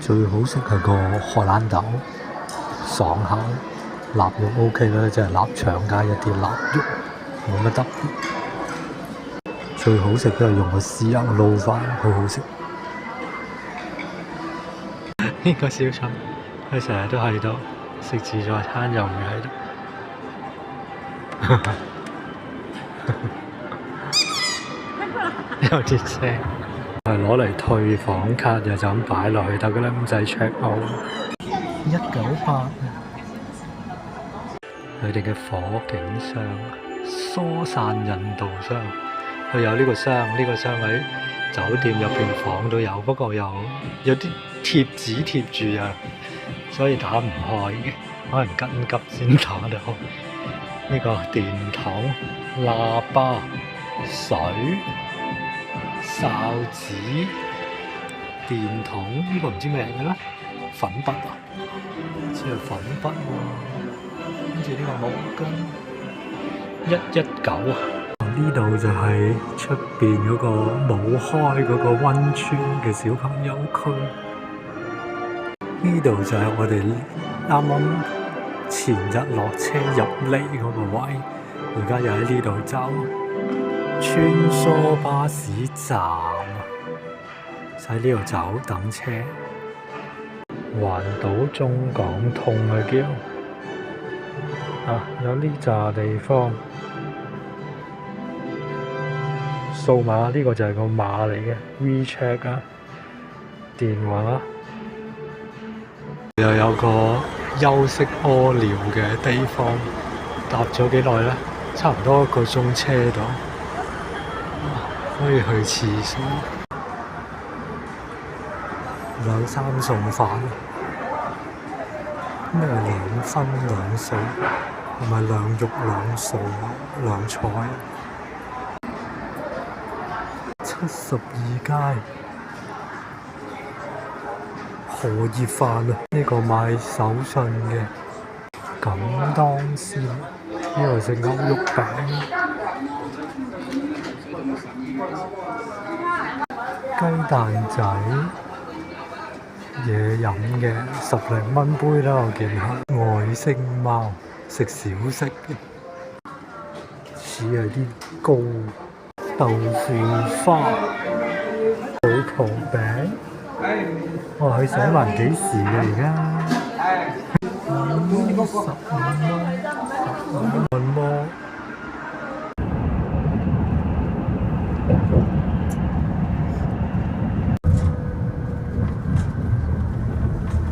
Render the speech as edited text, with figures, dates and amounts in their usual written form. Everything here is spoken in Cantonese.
最好食係個荷蘭豆，爽口，臘肉 OK 啦，即係臘腸加一啲臘肉，冇乜特別。最好食都係用個豉油撈飯，好好食。呢個小陳，佢成日都喺度食自助餐，又唔喺度。有啲聲，係攞嚟退房卡，就咁擺落去得㗎啦，唔使 check out。198，佢哋嘅火警箱、疏散引導箱，佢有呢個箱，呢個箱喺酒店入邊房都有，不過有啲貼紙貼住啊，所以打唔開嘅，可能緊急先打得開。呢個電筒、喇叭、水、哨子、電筒，呢個唔知咩嘅咧，粉筆啊，似係粉筆喎。跟住呢個毛巾，119啊。呢度就係出邊嗰個冇開嗰個溫泉嘅小朋友區。呢度就係我哋啱啱前日落車入嚟嗰個位，而家又喺呢度走。穿梭巴士站喺呢度走等車。環島中港通啊叫有呢紮地方掃碼，呢個就係個碼嚟嘅 WeChat 啊，電話又有個休息屙尿嘅地方。搭咗幾耐咧？差唔多1個鐘車度。可以去廁所，2餐餸飯，咩2分2素，係咪2肉2素2菜？72街荷葉飯啊！呢個賣手信嘅錦當鮮，呢個食牛肉餅。雞蛋仔嘢飲嘅10零蚊杯啦，我見下。外星貓食小食嘅，似係啲糕、豆腐花、老婆餅。哇！佢寫埋幾時嘅而家？15蚊。